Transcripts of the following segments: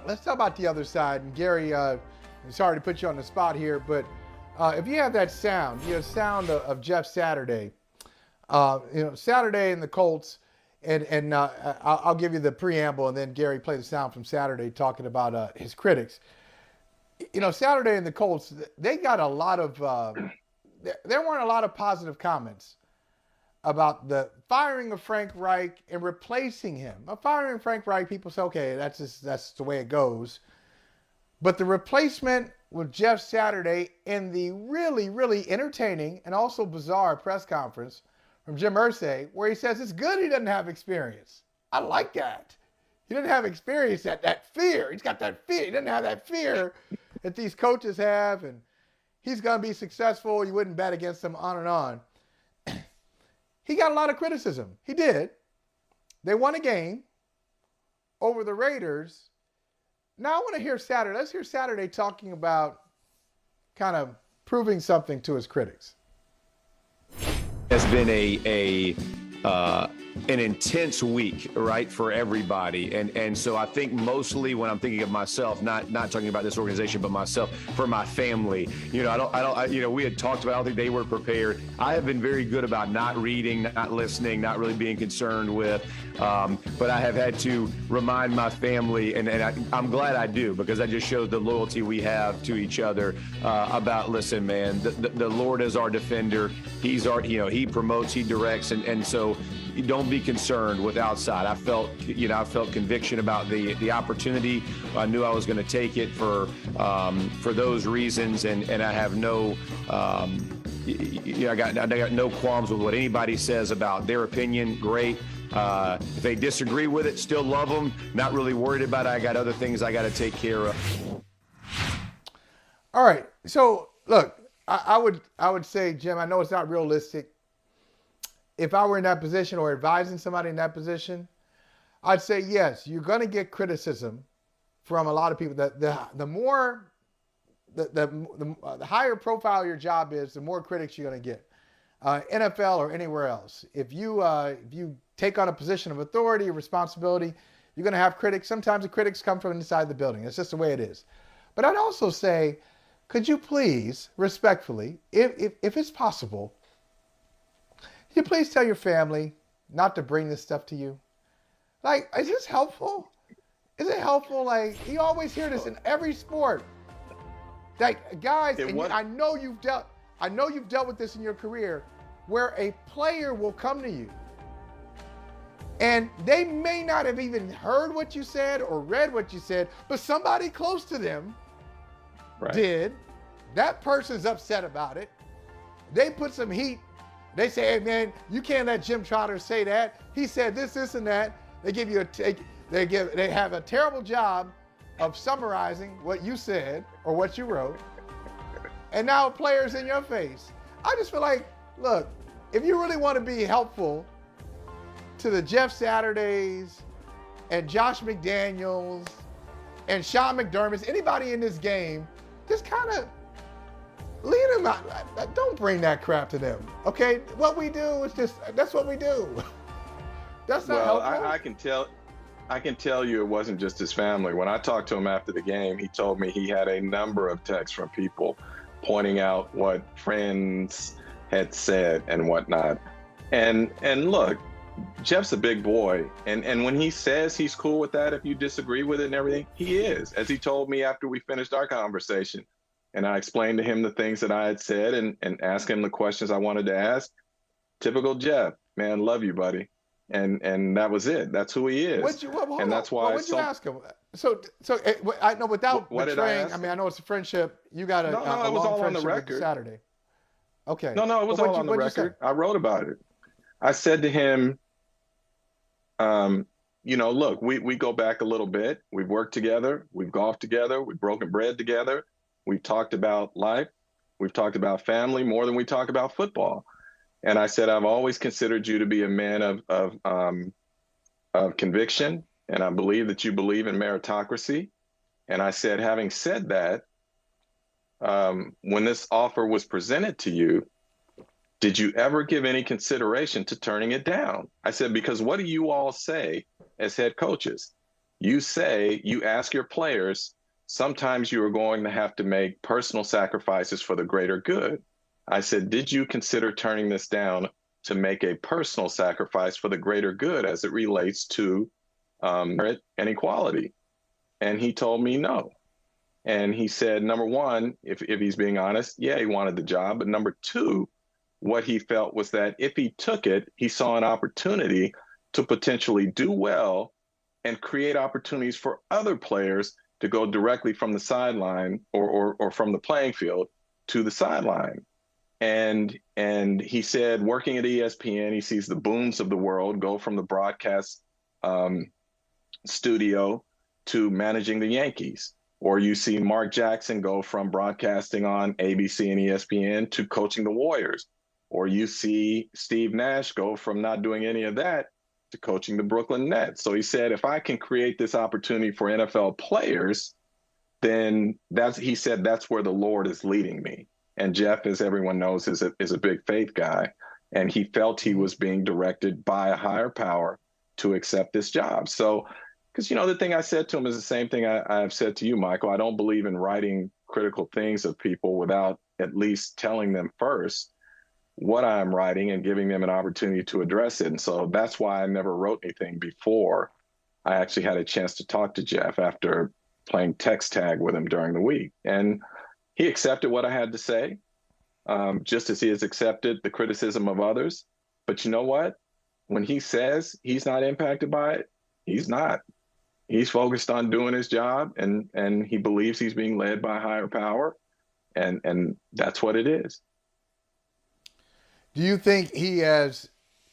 let's talk about the other side. And Gary, I'm sorry to put you on the spot here, but if you have that sound, sound of Jeff Saturday, Saturday and the Colts, and I'll give you the preamble, and then Gary play the sound from Saturday talking about his critics. Saturday and the Colts, they got a lot of, there weren't a lot of positive comments about the firing of Frank Reich and replacing him. Firing Frank Reich, people say, okay, that's the way it goes. But the replacement with Jeff Saturday in the really, really entertaining and also bizarre press conference from Jim Irsay, where he says it's good he doesn't have experience. I like that. He didn't have experience, that fear. He's got that fear. He doesn't have that fear that these coaches have, and he's going to be successful. You wouldn't bet against him, on and on. He got a lot of criticism. He did. They won a game over the Raiders. Now I want to hear Saturday. Let's hear Saturday talking about kind of proving something to his critics. It's been an intense week, right, for everybody, and so I think mostly when I'm thinking of myself, not talking about this organization, but myself, for my family, we had talked about, I don't think they were prepared. I have been very good about not reading, not listening, not really being concerned with, but I have had to remind my family, and I'm glad I do, because that just shows the loyalty we have to each other, about, listen, man, the Lord is our defender. He's our, he promotes, he directs, and so don't be concerned with outside. I felt conviction about the opportunity. I knew I was going to take it for those reasons, and I have no, I got no qualms with what anybody says about their opinion. Great. If they disagree with it, still love them. Not really worried about it. I got other things I got to take care of. All right. So look, I would say, Jim, I know it's not realistic. If I were in that position or advising somebody in that position, I'd say, yes, you're going to get criticism from a lot of people. The higher profile your job is, the more critics you're going to get. NFL or anywhere else. If you take on a position of authority or responsibility, you're going to have critics. Sometimes the critics come from inside the building. It's just the way it is. But I'd also say, could you please, respectfully, if it's possible, can you please tell your family not to bring this stuff to you? Like, is this helpful? Is it helpful? Like, you always hear this in every sport. Like, guys, I know you've dealt with this in your career, where a player will come to you and they may not have even heard what you said or read what you said, but somebody close to them did. That person's upset about it. They put some heat. They say, hey, man, you can't let Jim Trotter say that. He said this, and that. They give you they have a terrible job of summarizing what you said or what you wrote. And now a player's in your face. I just feel like, look, if you really want to be helpful to the Jeff Saturdays and Josh McDaniels and Sean McDermott, anybody in this game, just kind of leave them out. Don't bring that crap to them. Okay? What we do is that's what we do. That's not helpful. I can tell you it wasn't just his family. When I talked to him after the game, he told me he had a number of texts from people pointing out what friends had said and whatnot. And look, Jeff's a big boy. And when he says he's cool with that, if you disagree with it and everything, he is, as he told me after we finished our conversation. And I explained to him the things that I had said and asked him the questions I wanted to ask. Typical Jeff, man, love you, buddy. And that was it. That's who he is. And that's why. What did you ask him? So I know without betraying. I mean, I know it's a friendship. You got a it was all on the record. Saturday. Okay. No, it was all on the record. I wrote about it. I said to him, look, we go back a little bit. We've worked together. We've golfed together. We've broken bread together. We've talked about life. We've talked about family more than we talk about football. And I said, I've always considered you to be a man of conviction, and I believe that you believe in meritocracy. And I said, having said that, when this offer was presented to you, did you ever give any consideration to turning it down? I said, because what do you all say as head coaches? you ask your players, sometimes you are going to have to make personal sacrifices for the greater good. I said, did you consider turning this down to make a personal sacrifice for the greater good as it relates to merit and equality? And he told me no. And he said, number one, if he's being honest, yeah, he wanted the job. But number two, what he felt was that if he took it, he saw an opportunity to potentially do well and create opportunities for other players to go directly from the sideline or from the playing field to the sideline. And he said, working at ESPN, he sees the Boones of the world go from the broadcast studio to managing the Yankees. Or you see Mark Jackson go from broadcasting on ABC and ESPN to coaching the Warriors. Or you see Steve Nash go from not doing any of that to coaching the Brooklyn Nets. So he said, if I can create this opportunity for NFL players, then he said that's where the Lord is leading me. And Jeff, as everyone knows, is a big faith guy. And he felt he was being directed by a higher power to accept this job. So, because, the thing I said to him is the same thing I've said to you, Michael. I don't believe in writing critical things of people without at least telling them first what I'm writing and giving them an opportunity to address it. And so that's why I never wrote anything before I actually had a chance to talk to Jeff after playing text tag with him during the week. And he accepted what I had to say, just as he has accepted the criticism of others. But you know what? When he says he's not impacted by it, he's not. He's focused on doing his job, and he believes he's being led by a higher power, and that's what it is. Do you think he has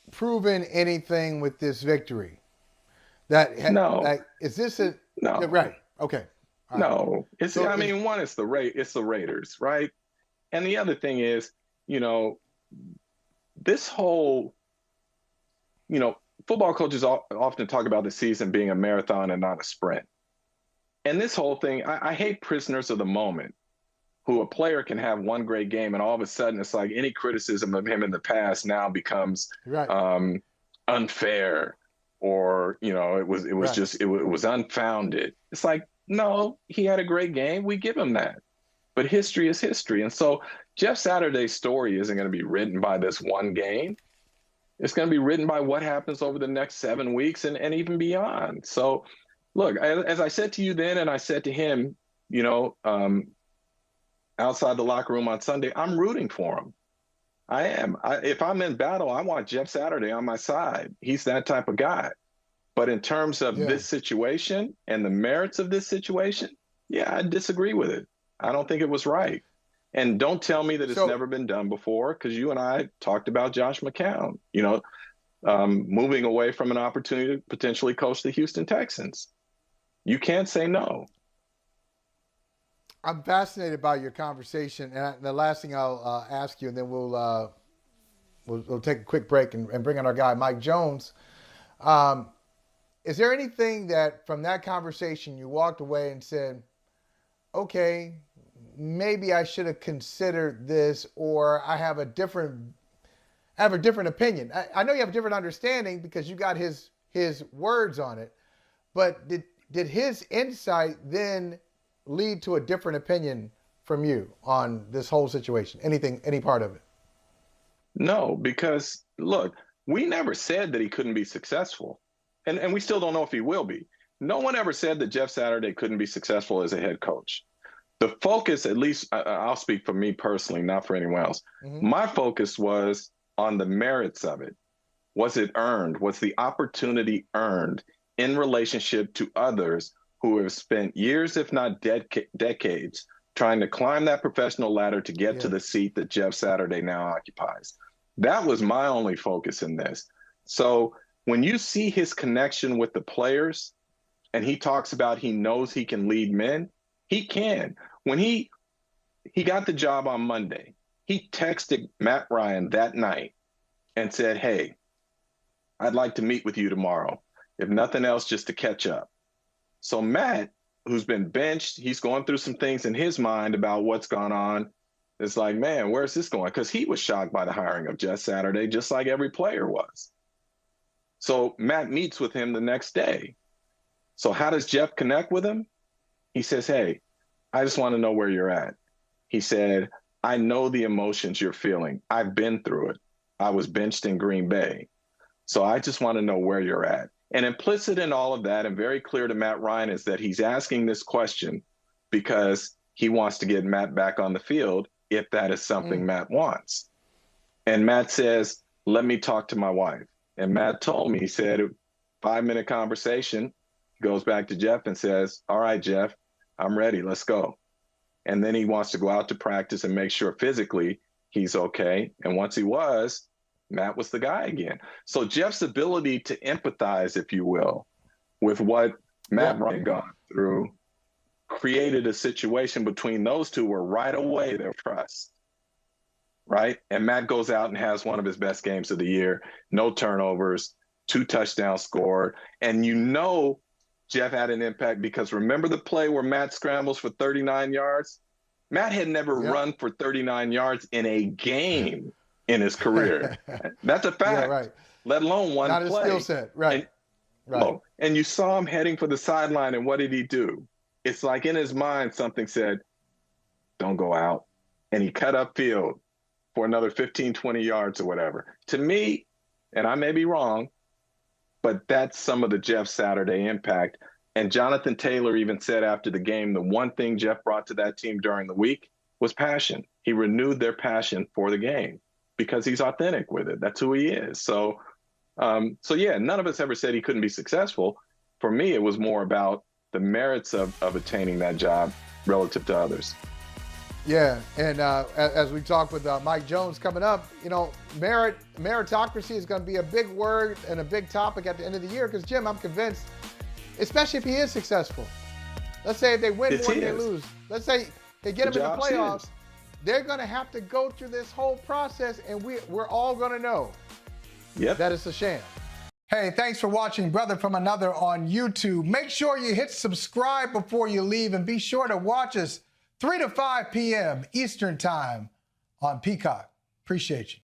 proven anything with this victory? No. Is this a no? Right. Okay. Right. No. One, it's the Raiders, right? And the other thing is, this whole, football coaches often talk about the season being a marathon and not a sprint. And this whole thing, I hate prisoners of the moment, who a player can have one great game and all of a sudden it's like any criticism of him in the past now becomes unfair, or it was unfounded. It's like, no, he had a great game. We give him that. But history is history. And so Jeff Saturday's story isn't going to be written by this one game. It's going to be written by what happens over the next 7 weeks and even beyond. So, look, as I said to you then, and I said to him, outside the locker room on Sunday, I'm rooting for him. I am. If I'm in battle, I want Jeff Saturday on my side. He's that type of guy. But in terms of this situation and the merits of this situation, I disagree with it. I don't think it was right. And don't tell me that it's never been done before, because you and I talked about Josh McCown, moving away from an opportunity to potentially coach the Houston Texans. You can't say no. I'm fascinated by your conversation, and the last thing I'll ask you, and then we'll take a quick break and bring in our guy Mike Jones. Is there anything that from that conversation you walked away and said, okay, maybe I should have considered this, or I have a different opinion? I know you have a different understanding because you got his words on it, but did his insight then lead to a different opinion from you on this whole situation? Any part of it? No, because look, we never said that he couldn't be successful. And we still don't know if he will be. No one ever said that Jeff Saturday couldn't be successful as a head coach. The focus, at least I'll speak for me personally, not for anyone else. Mm-hmm. My focus was on the merits of it. Was it earned? Was the opportunity earned in relationship to others who have spent years, if not decades, trying to climb that professional ladder to get to the seat that Jeff Saturday now occupies? That was my only focus in this. So when you see his connection with the players, and he talks about he knows he can lead men, he can. When he got the job on Monday, he texted Matt Ryan that night and said, hey, I'd like to meet with you tomorrow. If nothing else, just to catch up. So Matt, who's been benched, he's going through some things in his mind about what's gone on. It's like, man, where's this going? Because he was shocked by the hiring of Jeff Saturday, just like every player was. So Matt meets with him the next day. So how does Jeff connect with him? He says, hey, I just want to know where you're at. He said, I know the emotions you're feeling. I've been through it. I was benched in Green Bay. So I just want to know where you're at. And implicit in all of that and very clear to Matt Ryan is that he's asking this question because he wants to get Matt back on the field if that is something Matt wants. And Matt says, let me talk to my wife. And Matt told me, he said, 5-minute conversation, goes back to Jeff and says, all right, Jeff, I'm ready. Let's go. And then he wants to go out to practice and make sure physically he's okay. And once he was, Matt was the guy again. So Jeff's ability to empathize, if you will, with what Matt Ryan gone through created a situation between those two where right away their trust, right? And Matt goes out and has one of his best games of the year, no turnovers, 2 touchdowns scored. And you know Jeff had an impact because remember the play where Matt scrambles for 39 yards? Matt had never run for 39 yards in a game in his career. That's a fact. Right. Let alone one Not play. Not his skill set, right. And you saw him heading for the sideline, and what did he do? It's like in his mind something said, don't go out. And he cut upfield for another 15, 20 yards or whatever. To me, and I may be wrong, but that's some of the Jeff Saturday impact. And Jonathan Taylor even said after the game, the one thing Jeff brought to that team during the week was passion. He renewed their passion for the game because he's authentic with it. That's who he is. So yeah, none of us ever said he couldn't be successful. For me, it was more about the merits of attaining that job relative to others. Yeah, and as we talk with Mike Jones coming up, you know, meritocracy is going to be a big word and a big topic at the end of the year because, Jim, I'm convinced, especially if he is successful. Let's say if they win more than they lose. Let's say they get him in the playoffs. They're going to have to go through this whole process, and we're all going to know that it's a sham. Hey, thanks for watching Brother from Another on YouTube. Make sure you hit subscribe before you leave, and be sure to watch us 3 to 5 p.m. Eastern Time on Peacock. Appreciate you.